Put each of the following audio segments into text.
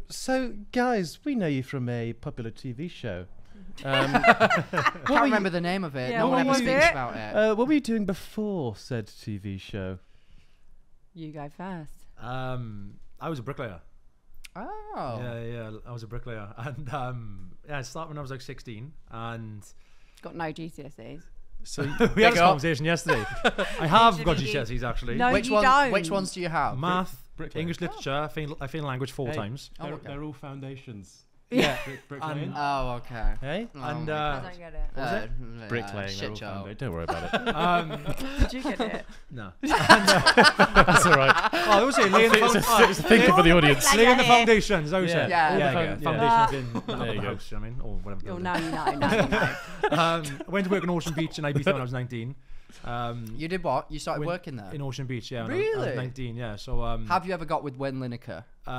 So, guys, we know you from a popular TV show. Can't remember the name of it. Yeah, no one what ever was speaks it? about it. What were you doing before said TV show? You go first. I was a bricklayer. Oh. Yeah, I was a bricklayer. And I started when I was like 16. And Got no GCSEs. So we had this conversation yesterday. I have got GCSEs actually. No, Which you don't. Which ones do you have? Math, bricklayer. English literature, I failed language 4 Hey. times. Oh, okay. They're all foundations. Yeah. Bricklaying. Oh, okay. Hey? Oh And my I don't get it. Bricklaying. they're all Shit show. founda- Don't worry about it. Did you get it? no. That's all right. Oh, I was saying laying It's a thinking for the audience. laying the foundations. I was saying. Yeah. Yeah. Foundations in There you the go. house. I mean, or whatever. Oh, no, you know. I went to work in Ocean Beach in Ibiza when I was 19. You did what? You started working there? In Ocean Beach, yeah. When I Really? was 19, yeah. So Have you ever got with Wayne Lineker? You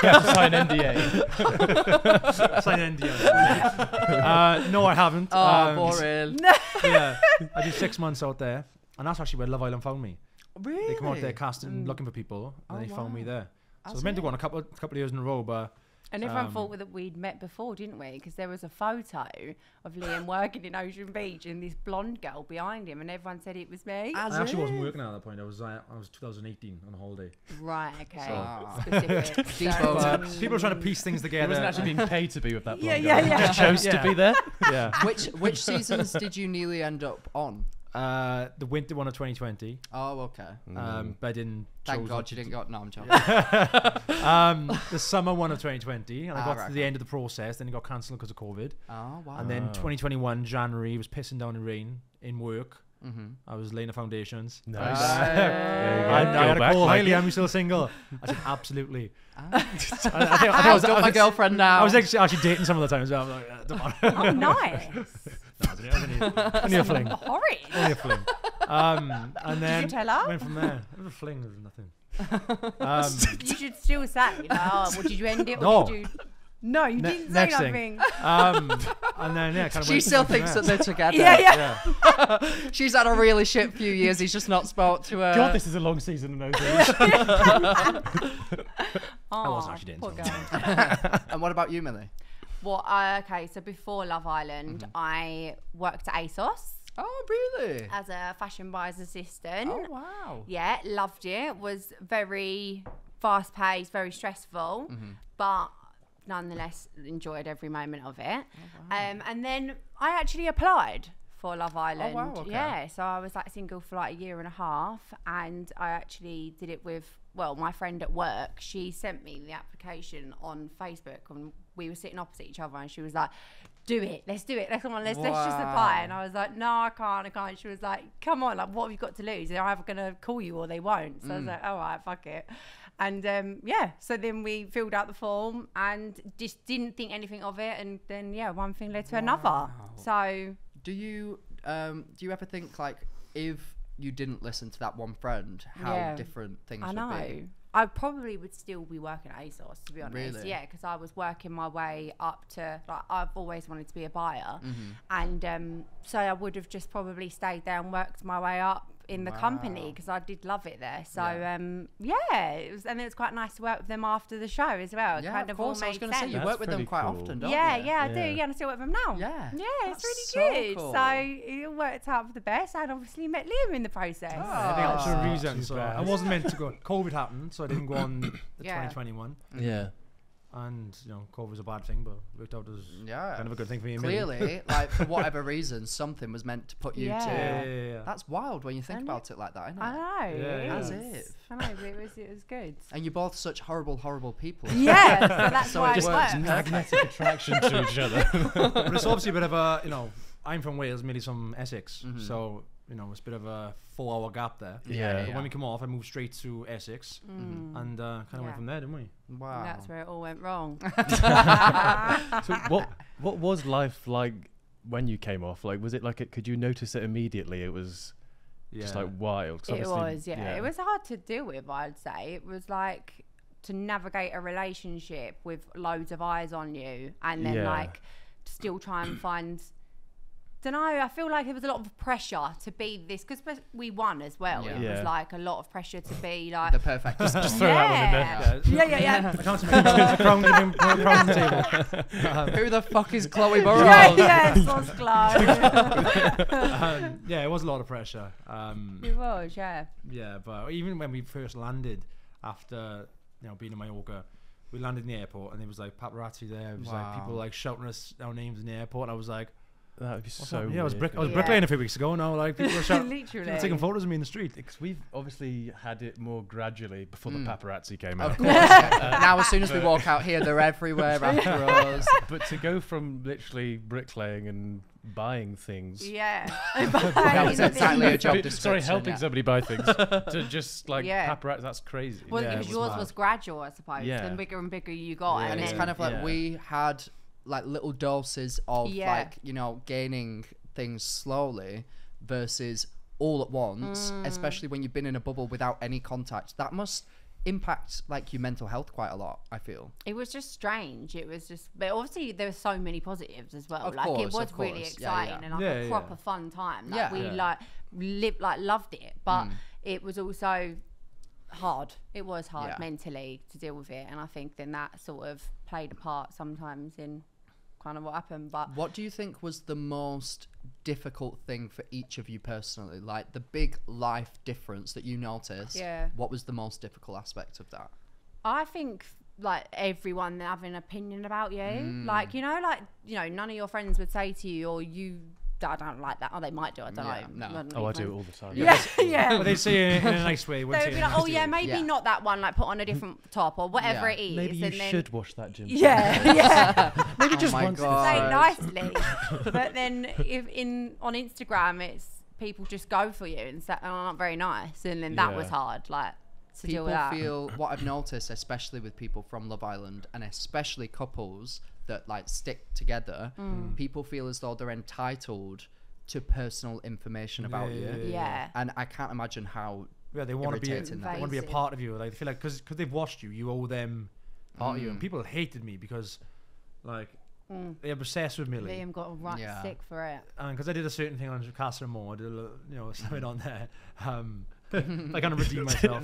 have to sign NDA. sign NDA. No, I haven't. Oh, boring. Yeah, I did 6 months out there, and that's actually where Love Island found me. Really? They come out there casting, looking for people, and they found me there. So I was meant to go on a couple of years in a row, but And everyone thought that we'd met before, didn't we? Because there was a photo of Liam working in Ocean Beach and this blonde girl behind him, and everyone said it was me. I actually wasn't working at that point. I was 2018 on a holiday. Right, okay. So- Specific. Depot. So, People are trying to piece things He together. wasn't actually being paid to be with that Yeah, blonde yeah, guy. yeah. He just chose to be there. Yeah. Which seasons did you nearly end up on? The winter one of 2020. Oh, okay. But I didn't. Thank chose God not you to didn't go. No, I'm joking. The summer one of 2020, and I got right, to the end of the process, then it got cancelled because of COVID. Oh, wow. And then 2021 January was pissing down in rain in work. Mm-hmm. I was laying a foundations. Nice. There you go. And I had back, a call, hi Mikey. Liam, you still single? I said, absolutely. I think I've got my girlfriend now. I was actually dating some of the times. So I'm like, don't worry. oh, nice. Only a fling. Horrid. Only a fling. And then you tell her? went from there. It was a fling, it was nothing. You should still say, well, did you end it? Or No. did you... No, you didn't say next thing. nothing. And then, yeah, kind of She still thinks that they're together. Yeah. She's had a really shit few years. He's just not spoke to her. God, this is a long season of those. I wasn't actually dating poor someone. girl. And what about you, Millie? Well, okay, so before Love Island, I worked at ASOS Oh, really? as a fashion buyer's assistant. Oh, wow. Yeah, loved it. Was very fast paced, very stressful, but nonetheless enjoyed every moment of it. And then I actually applied for Love Island. wow, okay. Yeah, so I was like single for like a year and a half, and I actually did it with, well, my friend at work. She sent me the application on Facebook, and we were sitting opposite each other, and she was like, do it, let's do it, let's just apply. And I was like, no, I can't. She was like, come on, like, what have you got to lose? They're either gonna call you or they won't. So I was like, all right, fuck it. And yeah, so then we filled out the form and just didn't think anything of it, and then yeah, one thing led to another. So Do you ever think, like, if you didn't listen to that one friend, how Yeah. different things I would know. be? I probably would still be working at ASOS, to be honest. Really? Yeah, because I was working my way up to, like, I've always wanted to be a buyer. Mm-hmm. And so I would have just probably stayed there and worked my way up in the company, because I did love it there. So yeah, it was, and it was quite nice to work with them after the show as well. It Yeah, kind of all course. I was made going to say, sense. you That's work with them pretty quite cool. often, don't Yeah, you? yeah, I do. Yeah. Yeah, and I still work with them now. Yeah. Yeah, it's That's really so good. cool. So it worked out for the best. I'd obviously met Liam in the process. I think that's the reason. too So bad. I wasn't meant to go. COVID happened, so I didn't go on the Yeah. 2021. Yeah. And COVID was a bad thing, but worked out as Yeah. kind of a good thing for me. and Millie. Clearly, like, for whatever reason, something was meant to put you Yeah. to. Yeah. That's wild when you think And about it like that, isn't it? I know. Yeah, it yeah. As is. if. I know, but it was good. And you're both such horrible, horrible people. Yeah, so that's So why it it works works. Magnetic attraction to each other. But it's obviously a bit of a, I'm from Wales, Millie's from Essex, so it's a bit of a 4-hour gap there. Yeah. But when we come off, I moved straight to Essex, and kind of Yeah. went from there, didn't we? Wow. And that's where it all went wrong. So what was life like when you came off? Like, was it like could you notice it immediately? It was just like wild. 'Cause It obviously- was, yeah. It was hard to deal with, I'd say. It was like to navigate a relationship with loads of eyes on you, and then Yeah. like still try and find don't know. I feel like there was a lot of pressure to be this because we won as well. Yeah. It was Yeah. like a lot of pressure to be like The perfect. Just throw that one in there. Yeah. I can't see my crown on the table. Who the fuck is Chloe Burrows? Yeah, sauce glow. Yeah, it was a lot of pressure. It was, yeah. Yeah, but even when we first landed after being in Mallorca, we landed in the airport and there was like paparazzi there. It was like people like shouting us our names in the airport. And I was like, That would be so yeah, I was weird. bricklaying a few weeks ago. Now like people were shouting, Literally. people taking photos of me in the street. Because we've obviously had it more gradually before the paparazzi came Of out. course. Now, as soon as we walk out here, they're everywhere after us. But to go from literally bricklaying and buying things, Yeah. That was exactly a job Sorry, description. helping yeah. somebody buy things, to just like Yeah. paparazzi, that's crazy. Well, Yeah, because it was yours mad. was gradual, I suppose. Yeah. The bigger and bigger you got. Yeah, And it's then, kind of like Yeah. we had like little doses of Yeah. like gaining things slowly versus all at once, especially when you've been in a bubble without any contact. That must impact like your mental health quite a lot, I feel. it was just strange. It was just, but obviously there were so many positives as well. Of like course, it was of really course. Yeah, exciting yeah. and like Yeah, a yeah. proper fun time. Like Yeah. we Yeah. loved it, but it was also hard. It was hard Yeah. mentally to deal with it, and I think then that sort of played a part sometimes in kind of what happened. But What do you think was the most difficult thing for each of you personally? Like the big life difference that you noticed. Yeah. What was the most difficult aspect of that? I think like everyone having an opinion about you, like none of your friends would say to you, or you, I don't like that. Oh, they might do. I don't Yeah, know. no. don't Oh, know I do it friends. all the time. Yeah, yeah. But they say it in a nice way. They wouldn't would say be it in like, a oh yeah, nasty way. maybe Yeah. not that one. Like put on a different top or whatever Yeah. it is. Maybe you and then, should wash that gym. Yeah, yeah. Maybe just Oh my once. God. Say nicely, but then if on Instagram it's people just go for you and say, oh, not very nice, and then that was Yeah. hard. Like to deal People with that. feel what I've noticed, especially with people from Love Island and especially couples that like stick together, people feel as though they're entitled to personal information about you. Yeah. And I can't imagine how Yeah, they want to be. They irritating that want to be a Invasive. part of you. Like they feel like because they've watched you, you owe them part of you. And people hated me because, like, they're obsessed with Millie. Liam got a right Yeah. sick for it. And because I did a certain thing on Casa Amor, I did a little, something on there. I kind of redeemed myself.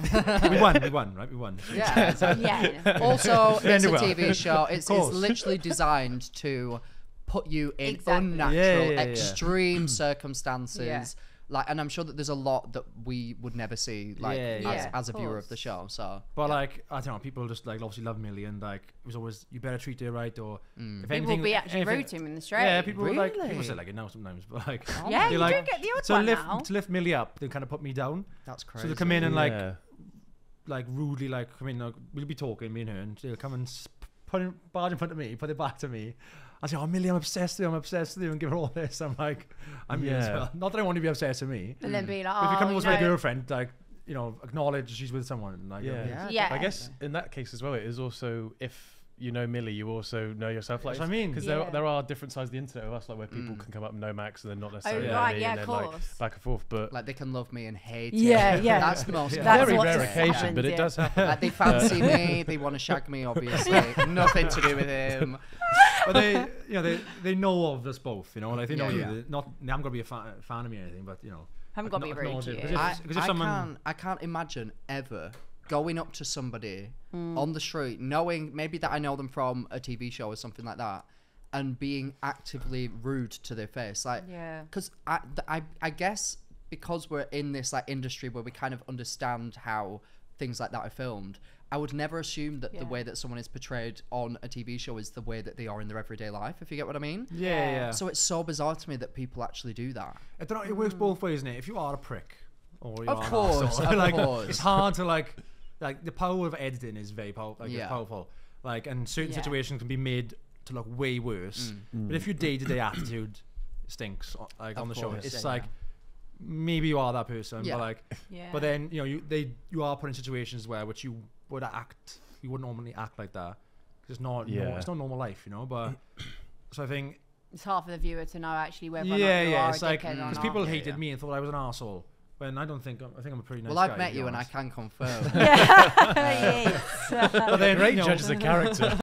we won, right? We won. Yeah. Yeah. Also, it's a Ended well. TV show. It's course. literally designed to put you in Exactly. unnatural, Yeah. extreme circumstances. Yeah. Like, and I'm sure that there's a lot that we would never see, like, Yeah, as a viewer course. of the show. So, But like, I don't know, people just like obviously love Millie and like it was always you better treat her right or if People anything, will be actually anything- rude to him in the street. Yeah, people were like Really? people say like it now sometimes, but like Yeah, they you like do get the odd to one lift now. to lift Millie up, they kind of put me down. that's crazy. So they come in and Yeah. like rudely like come in, like, we'll be talking, me and her, and they'll come and put it barge in front of me, put it back to me. I say, oh Millie, I'm obsessed with you, and give her all this. I'm like, I'm you as Yeah. well. Not that I want to be obsessed with me. And then be like, But if you oh, come over you with my know, girlfriend, like, acknowledge she's with someone. And, like, Yeah. Yeah. I guess in that case as well, it is also if you know Millie, you also know yourself. Like, That's what I mean. because Yeah. there are different sides of the internet of us, like where people can come up and know Max and then not necessarily know right, me, yeah, and of then like course. back and forth. But Like, they can love me and hate Yeah, it. yeah. That's the most Yeah. That's very what rare just occasion, happens, but it yeah. does happen. Like, they fancy me, they want to shag me, obviously. Nothing to do with him. But they know of us both, like they know Yeah, you. yeah. They haven't got to be a fan of me or anything, but haven't got to be rude to you. Because if someone- I can't imagine ever going up to somebody on the street, knowing maybe that I know them from a TV show or something like that, and being actively rude to their face. Like, Yeah. because I guess because we're in this like industry where we kind of understand how things like that are filmed, I would never assume that the Yeah. way that someone is portrayed on a TV show is the way that they are in their everyday life, if you get what I mean. Yeah. So it's so bizarre to me that people actually do that. I don't know. It works both ways, isn't it? If you are a prick, or you Of are an course, arsehole, of like course. it's hard to like the power of editing is very powerful. Like Yeah. it's powerful. Like, and certain Yeah. situations can be made to look way worse. But if your day-to-day attitude stinks, like Of on the show, course, it's yeah, like maybe you are that person, Yeah. but like, Yeah. but then you are put in situations where which you wouldn't normally act like that. 'Cause it's not it's not normal life, But so I think It's hard for the viewer to know actually whether or not yeah, you are it's a like dickhead or because not. people Yeah, hated yeah. me and thought I was an arsehole. When I don't think I think I'm a pretty nice Well, guy. I've met to be you and I honest. can confirm. Yeah, yes. But then, Great judge as a character.